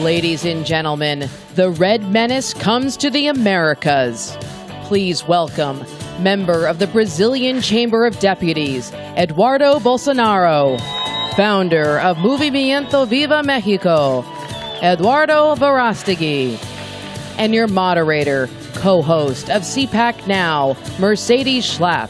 Ladies and gentlemen, the Red Menace comes to the Americas. Please welcome member of the Brazilian Chamber of Deputies, Eduardo Bolsonaro, founder of Movimiento Viva Mexico, Eduardo Verástegui, and your moderator, co-host of Cpac Now, Mercedes Schlapp.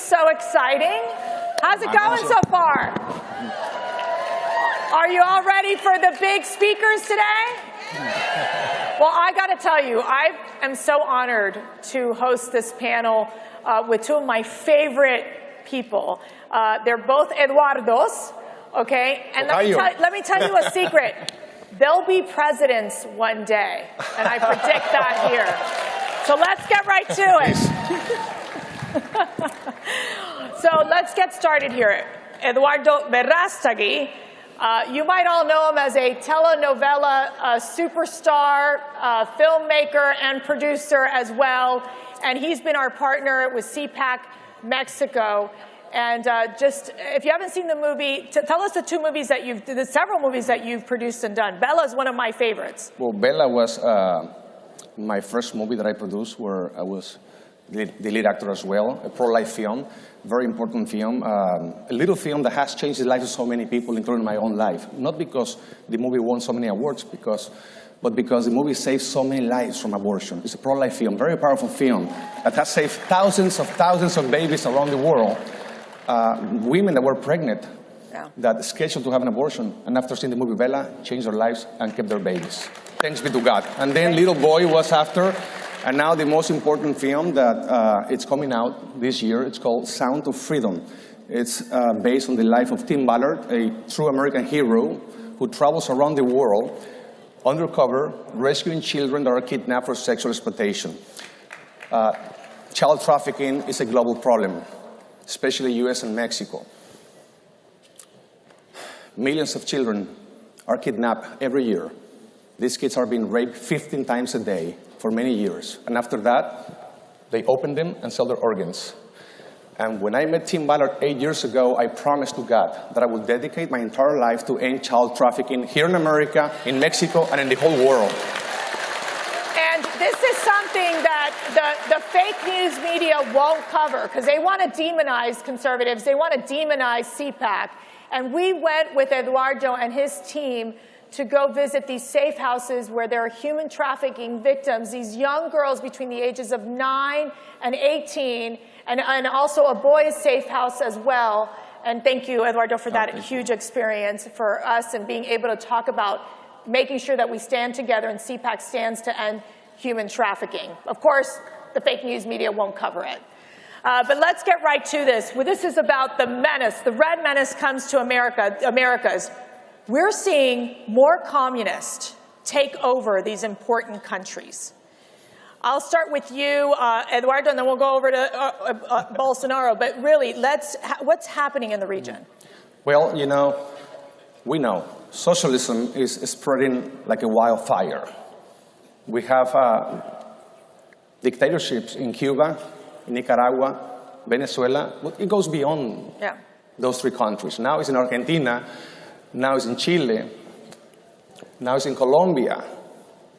So exciting. How's it going so far? Are you all ready for the big speakers today? Well, I got to tell you, I am so honored to host this panel with two of my favorite people. They're both Eduardos, okay? And let me tell you a secret. They'll be presidents one day, and I predict that here. So let's get right to it. So let's get started here. Eduardo Verástegui, you might all know him as a telenovela superstar, filmmaker, and producer as well. And he's been our partner with Cpac Mexico. And just, if you haven't seen the movie, tell us the several movies that you've produced and done. Bella is one of my favorites. Well, Bella was my first movie that I produced, where I was the lead actor as well, a pro-life film, very important film, a little film that has changed the lives of so many people, including my own life. Not because the movie won so many awards, but because the movie saved so many lives from abortion. It's a pro-life film, very powerful film, that has saved thousands of babies around the world, women that were pregnant, that scheduled to have an abortion, and after seeing the movie Bella, changed their lives and kept their babies. Thanks be to God. And then Little Boy was after. And now the most important film that it's coming out this year, it's called Sound of Freedom. It's based on the life of Tim Ballard, a true American hero who travels around the world undercover, rescuing children that are kidnapped for sexual exploitation. Child trafficking is a global problem, especially US and Mexico. Millions of children are kidnapped every year. These kids are being raped 15 times a day for many years. And after that, they open them and sell their organs. And when I met Tim Ballard 8 years ago, I promised to God that I would dedicate my entire life to end child trafficking here in America, in Mexico, and in the whole world. And this is something that the fake news media won't cover, because they want to demonize conservatives. They want to demonize Cpac. And we went with Eduardo and his team to go visit these safe houses where there are human trafficking victims, these young girls between the ages of 9 and 18, and also a boys' safe house as well. And thank you, Eduardo, for that huge experience for us and being able to talk about making sure that we stand together and Cpac stands to end human trafficking. Of course, the fake news media won't cover it. But let's get right to this. Well, this is about the menace. The Red Menace comes to Americas. We're seeing more communists take over these important countries. I'll start with you, Eduardo, and then we'll go over to Bolsonaro. But really, what's happening in the region? Well, we know socialism is spreading like a wildfire. We have dictatorships in Cuba, in Nicaragua, Venezuela. It goes beyond those three countries. Now it's in Argentina. Now it's in Chile, now it's in Colombia,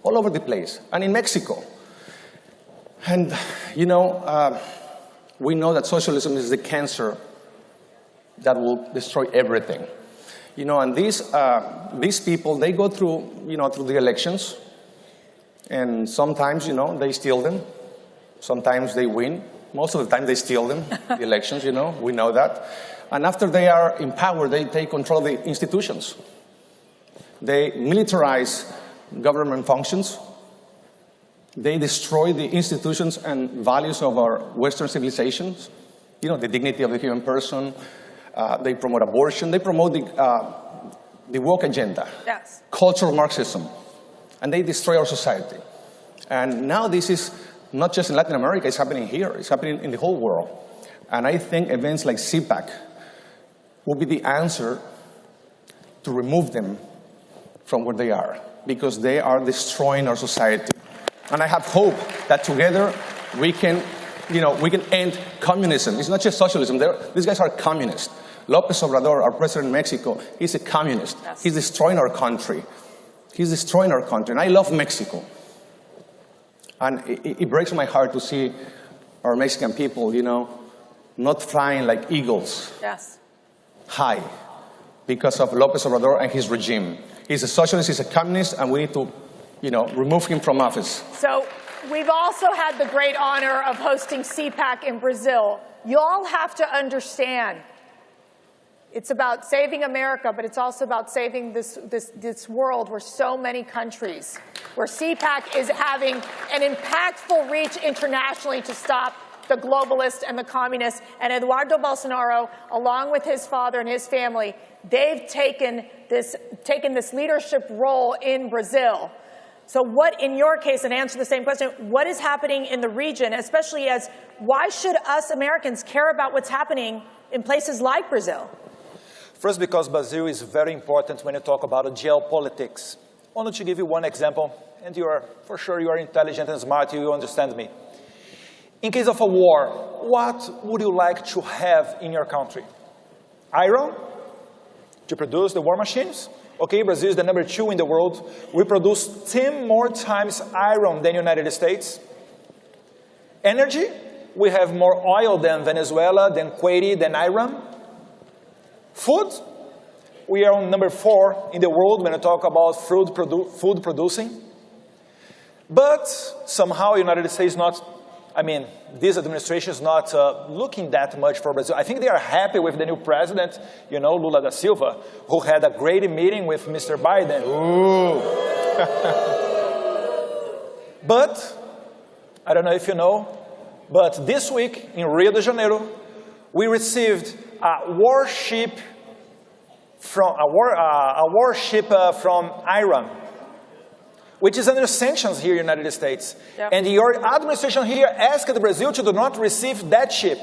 all over the place, and in Mexico. And, we know that socialism is the cancer that will destroy everything. And these people, they go through, through the elections, and sometimes, they steal them. Sometimes they win. Most of the time they steal them, the elections, we know that. And after they are in power, they take control of the institutions. They militarize government functions. They destroy the institutions and values of our Western civilizations. The dignity of the human person. They promote abortion. They promote the woke agenda. Yes. Cultural Marxism. And they destroy our society. And now this is not just in Latin America, it's happening here. It's happening in the whole world. And I think events like Cpac will be the answer to remove them from where they are, because they are destroying our society. And I have hope that together we can, we can end communism. It's not just socialism. These guys are communists. López Obrador, our president in Mexico, he's a communist. Yes. He's destroying our country. He's destroying our country. And I love Mexico. And it breaks my heart to see our Mexican people, not flying like eagles. Yes. High. Because of López Obrador and his regime. He's a socialist, he's a communist, and we need to, remove him from office. So we've also had the great honor of hosting Cpac in Brazil. You all have to understand, it's about saving America, but it's also about saving this world where so many countries, where Cpac is having an impactful reach internationally to stop the globalists and the communists. And Eduardo Bolsonaro, along with his father and his family, they've taken this leadership role in Brazil. So what, in your case, and answer the same question, what is happening in the region, especially as, why should us Americans care about what's happening in places like Brazil? First, because Brazil is very important when you talk about geopolitics. Only to give you one example, and for sure you are intelligent and smart, you understand me. In case of a war, what would you like to have in your country? Iron? To produce the war machines? Okay, Brazil is the number 2 in the world. We produce 10 more times iron than the United States. Energy? We have more oil than Venezuela, than Kuwait, than Iran. Food? We are on number 4 in the world when we talk about food producing. But somehow the United States this administration is not looking that much for Brazil. I think they are happy with the new president, Lula da Silva, who had a great meeting with Mr. Biden. Ooh. But, I don't know if you know, but this week in Rio de Janeiro, we received a warship from Iran, which is under sanctions here in the United States. Yep. And your administration here asked Brazil to do not receive that ship.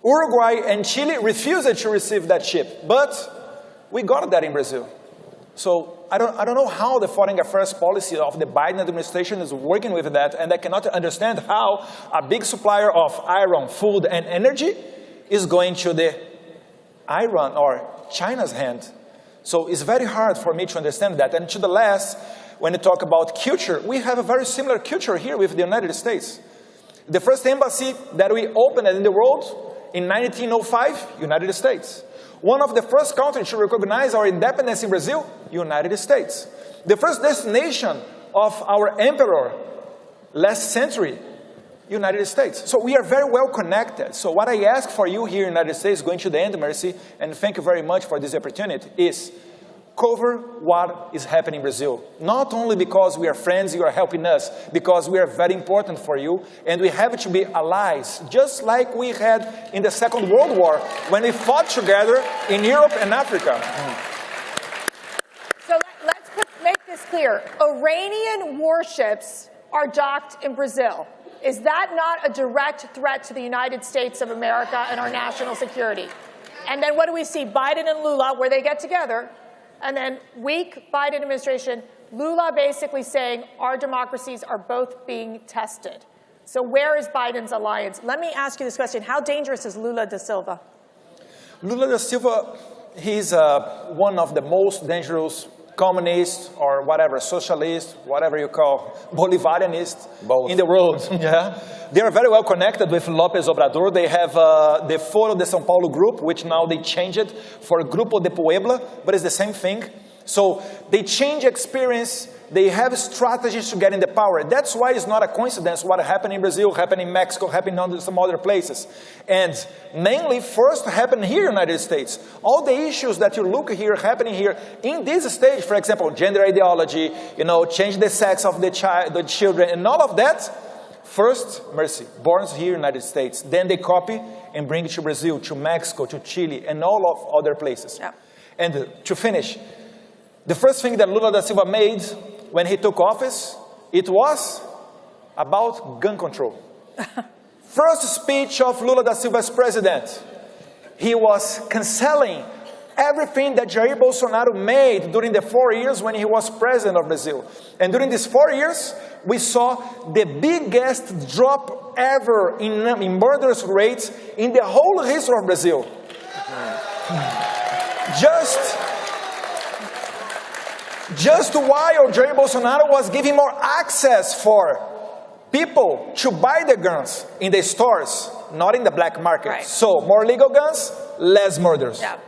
Uruguay and Chile refused to receive that ship, but we got that in Brazil. So I don't know how the foreign affairs policy of the Biden administration is working with that, and I cannot understand how a big supplier of iron, food, and energy is going to the Iran or China's hand. So it's very hard for me to understand that. And to the last, when you talk about culture, we have a very similar culture here with the United States. The first embassy that we opened in the world in 1905, United States. One of the first countries to recognize our independence in Brazil, United States. The first destination of our emperor last century, United States. So we are very well connected. So what I ask for you here in the United States, going to the end, Mercy, and thank you very much for this opportunity, is cover what is happening in Brazil. Not only because we are friends, you are helping us, because we are very important for you, and we have to be allies, just like we had in the Second World War, when we fought together in Europe and Africa. So let's make this clear. Iranian warships are docked in Brazil. Is that not a direct threat to the United States of America and our national security? And then what do we see? Biden and Lula, where they get together, and then weak Biden administration, Lula basically saying our democracies are both being tested. So where is Biden's alliance? Let me ask you this question. How dangerous is Lula da Silva? Lula da Silva, he's one of the most dangerous communists or whatever, socialists, whatever you call, Bolivarianists in the world. Yeah. They are very well connected with López Obrador. They have the Foro de São Paulo group, which now they changed it for Grupo de Puebla, but it's the same thing. So they change experience. They have strategies to get in the power. That's why it's not a coincidence what happened in Brazil, happened in Mexico, happened in some other places. And mainly first happened here in the United States. All the issues that you look here, happening here in this stage, for example, gender ideology, change the sex of the children, and all of that, first, Mercy, born here in the United States. Then they copy and bring it to Brazil, to Mexico, to Chile, and all of other places. Yeah. And to finish, the first thing that Lula da Silva made when he took office, it was about gun control. First speech of Lula da Silva as president, he was canceling everything that Jair Bolsonaro made during the 4 years when he was president of Brazil. And during these 4 years, we saw the biggest drop ever in murderous rates in the whole history of Brazil. Just while Jair Bolsonaro was giving more access for people to buy the guns in the stores, not in the black market. Right. So, more legal guns, less murders. Yeah.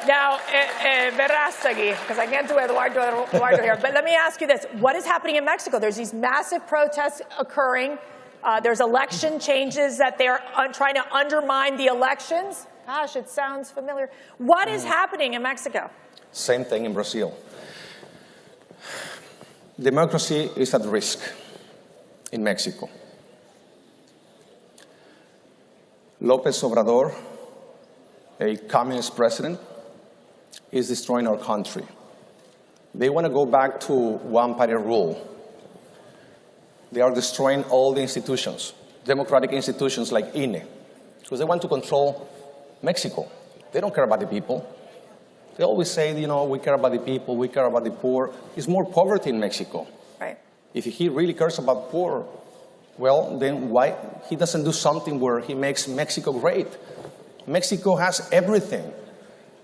Now, Verástegui, because I can't do Eduardo here, but let me ask you this. What is happening in Mexico? There's these massive protests occurring. There's election changes that they're trying to undermine the elections. Gosh, it sounds familiar. What is happening in Mexico? Same thing in Brazil. Democracy is at risk in Mexico. López Obrador, a communist president, is destroying our country. They want to go back to one-party rule. They are destroying all the institutions, democratic institutions like INE, because they want to control Mexico. They don't care about the people. They always say, you know, we care about the people, we care about the poor. There's more poverty in Mexico. Right. If he really cares about poor, well, then why he doesn't do something where he makes Mexico great? Mexico has everything.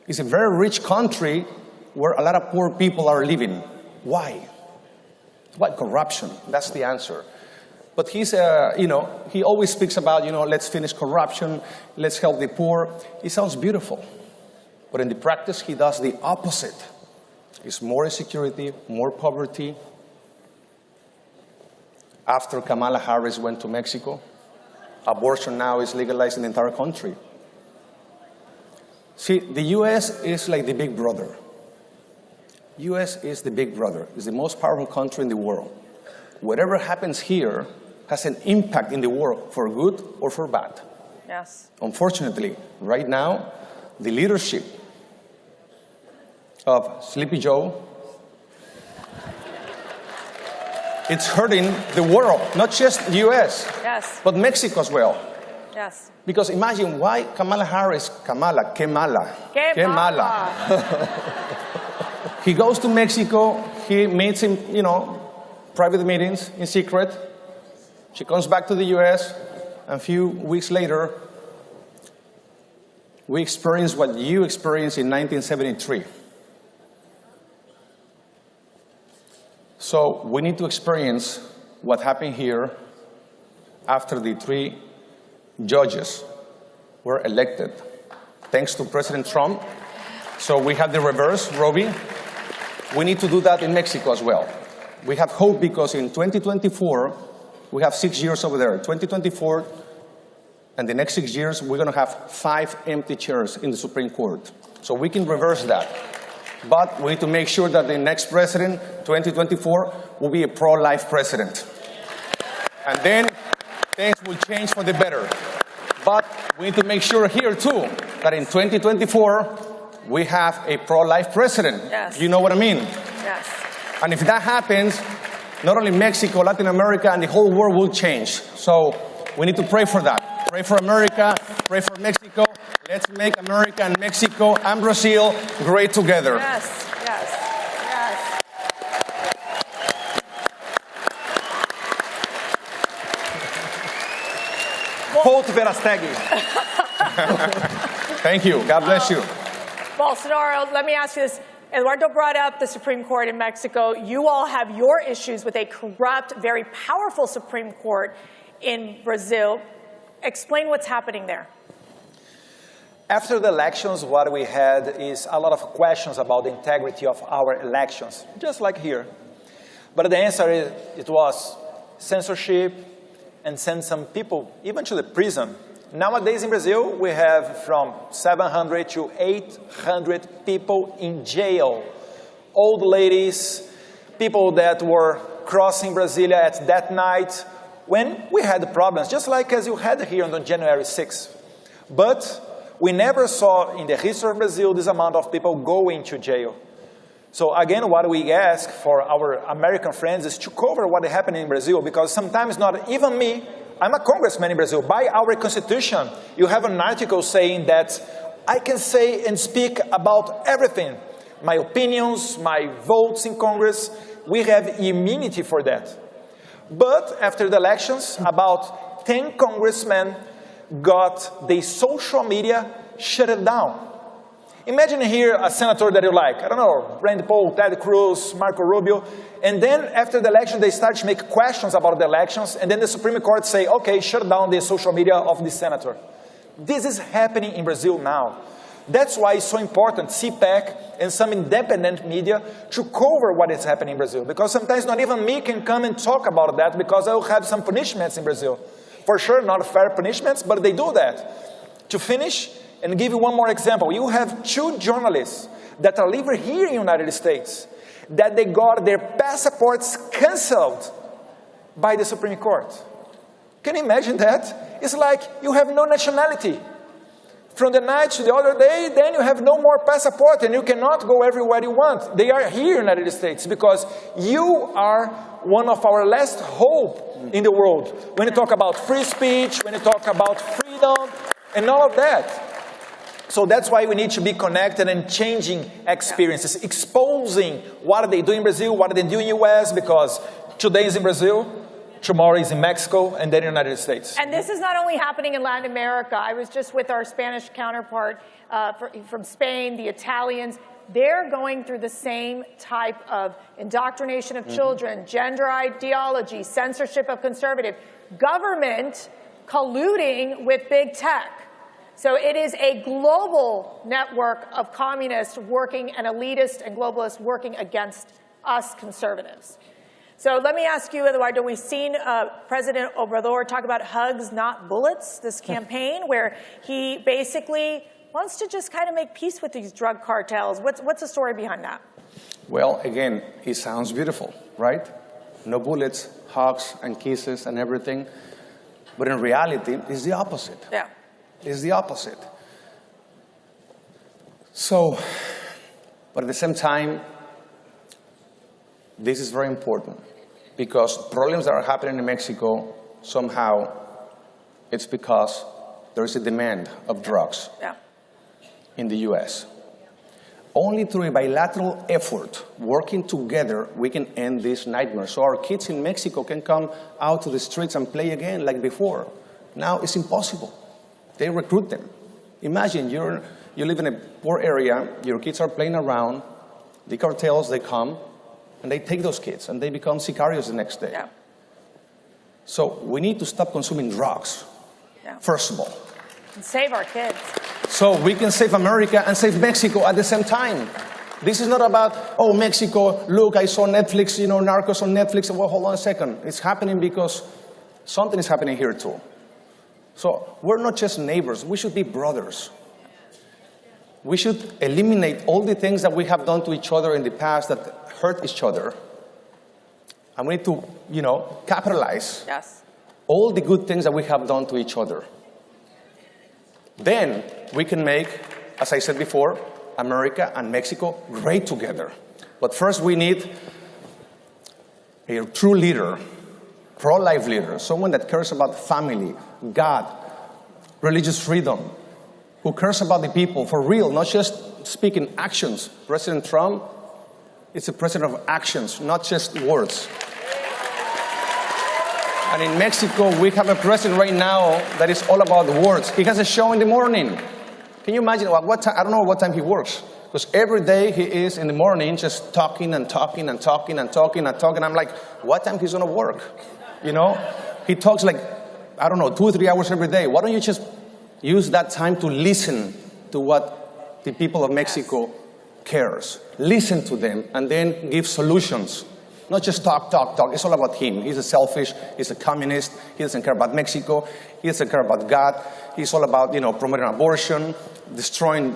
It's a very rich country where a lot of poor people are living. Why? Why corruption? That's the answer. But he's, you know, he always speaks about, you know, let's finish corruption, let's help the poor. It sounds beautiful. But in the practice, he does the opposite. It's more insecurity, more poverty. After Kamala Harris went to Mexico, abortion now is legalized in the entire country. See, the U.S. is like the big brother. U.S. is the big brother. It's the most powerful country in the world. Whatever happens here has an impact in the world, for good or for bad. Yes. Unfortunately, right now, the leadership of Sleepy Joe, it's hurting the world, not just the U.S., Yes. but Mexico as well. Yes. Because imagine why Kamala Harris, Kamala, que mala. He goes to Mexico, he meets in, you know, private meetings in secret. She comes back to the U.S., and a few weeks later, we experience what you experienced in 1973. So we need to experience what happened here after the 3 judges were elected, thanks to President Trump. So we have the reverse, Robbie. We need to do that in Mexico as well. We have hope because in 2024, we have 6 years over there. 2024, and the next 6 years, we're going to have 5 empty chairs in the Supreme Court. So we can reverse that. But we need to make sure that the next president, 2024, will be a pro-life president. And then things will change for the better. But we need to make sure here, too, that in 2024, we have a pro-life president. Yes. You know what I mean? Yes. And if that happens, not only Mexico, Latin America, and the whole world will change. So we need to pray for that. Pray for America, pray for Mexico. Let's make America and Mexico and Brazil great together. Yes, yes, yes. Vote Verástegui. Thank you. God bless you. Bolsonaro, let me ask you this. Eduardo brought up the Supreme Court in Mexico. You all have your issues with a corrupt, very powerful Supreme Court in Brazil. Explain what's happening there. After the elections, what we had is a lot of questions about the integrity of our elections, just like here. But the answer is, it was censorship and send some people even to the prison. Nowadays in Brazil, we have from 700 to 800 people in jail. Old ladies, people that were crossing Brasilia at that night when we had problems, just like as you had here on January 6th. But we never saw in the history of Brazil this amount of people going to jail. So again, what we ask for our American friends is to cover what happened in Brazil, because sometimes not even me, I'm a congressman in Brazil. By our constitution, you have an article saying that I can say and speak about everything. My opinions, my votes in Congress, we have immunity for that. But after the elections, about 10 congressmen got the social media shut down. Imagine here a senator that you like, I don't know, Rand Paul, Ted Cruz, Marco Rubio, and then after the election they start to make questions about the elections, and then the Supreme Court say, okay, shut down the social media of the senator. This is happening in Brazil now. That's why it's so important, Cpac and some independent media, to cover what is happening in Brazil. Because sometimes not even me can come and talk about that, because I will have some punishments in Brazil. For sure, not fair punishments, but they do that. To finish, and give you one more example, you have 2 journalists that are living here in the United States, that they got their passports canceled by the Supreme Court. Can you imagine that? It's like you have no nationality. From the night to the other day, then you have no more passport and you cannot go everywhere you want. They are here in the United States because you are one of our last hope in the world. When you talk about free speech, when you talk about freedom, and all of that. So that's why we need to be connected and changing experiences, exposing what they do in Brazil, what they do in the US, because today is in Brazil, tomorrow is in Mexico, and then in the United States. And this is not only happening in Latin America. I was just with our Spanish counterpart from Spain, the Italians. They're going through the same type of indoctrination of children, gender ideology, censorship of conservative, government colluding with big tech. So it is a global network of communists working and elitists and globalists working against us conservatives. So let me ask you, Eduardo, we've seen President Obrador talk about hugs, not bullets, this campaign where he basically wants to just kind of make peace with these drug cartels. What's the story behind that? Well, again, it sounds beautiful, right? No bullets, hugs and kisses and everything. But in reality, it's the opposite. Yeah. It's the opposite. So, but at the same time, this is very important because problems that are happening in Mexico, somehow, it's because there is a demand of drugs in the US. Only through a bilateral effort, working together, we can end this nightmare. So our kids in Mexico can come out to the streets and play again like before. Now it's impossible. They recruit them. Imagine you live in a poor area, your kids are playing around, the cartels, they come, and they take those kids, and they become sicarios the next day. Yeah. So we need to stop consuming drugs, first of all. And save our kids. So we can save America and save Mexico at the same time. This is not about, oh, Mexico, look, I saw Netflix, you know, Narcos on Netflix. Well, hold on a second. It's happening because something is happening here too. So we're not just neighbors, we should be brothers. We should eliminate all the things that we have done to each other in the past that hurt each other. And we need to, you know, capitalize all the good things that we have done to each other. Then we can make, as I said before, America and Mexico great together. But first we need a true leader, pro-life leader, someone that cares about family, God, religious freedom, who cares about the people for real, not just speaking actions. President Trump is a president of actions, not just words. And in Mexico, we have a president right now that is all about words. He has a show in the morning. Can you imagine what time? I don't know what time he works. Because every day he is in the morning just talking and talking and talking and talking and talking. I'm like, what time he's going to work? You know, he talks like, I don't know, 2 or 3 hours every day. Why don't you just use that time to listen to what the people of Mexico cares? Listen to them and then give solutions. Not just talk, talk, talk. It's all about him. He's a selfish, he's a communist, he doesn't care about Mexico, he doesn't care about God. He's all about, you know, promoting abortion, destroying,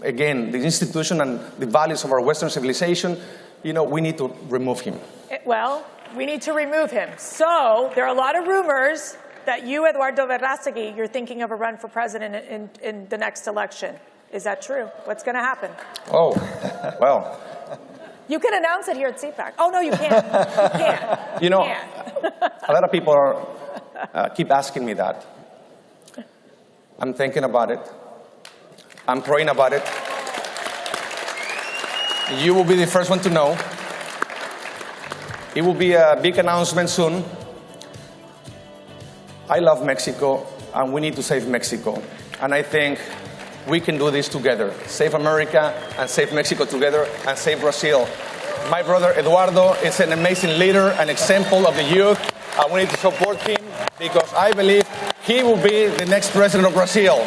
again, the institution and the values of our Western civilization. You know, we need to remove him. Well, we need to remove him. So there are a lot of rumors that you, Eduardo Verástegui, you're thinking of a run for president in the next election. Is that true? What's going to happen? Oh, well. You can announce it here at Cpac. Oh, no, you can't. You can't. You know, a lot of people are keep asking me that. I'm thinking about it. I'm praying about it. You will be the first one to know. It will be a big announcement soon. I love Mexico, and we need to save Mexico. And I think we can do this together. Save America and save Mexico together and save Brazil. My brother Eduardo is an amazing leader, an example of the youth. And we need to support him because I believe he will be the next president of Brazil.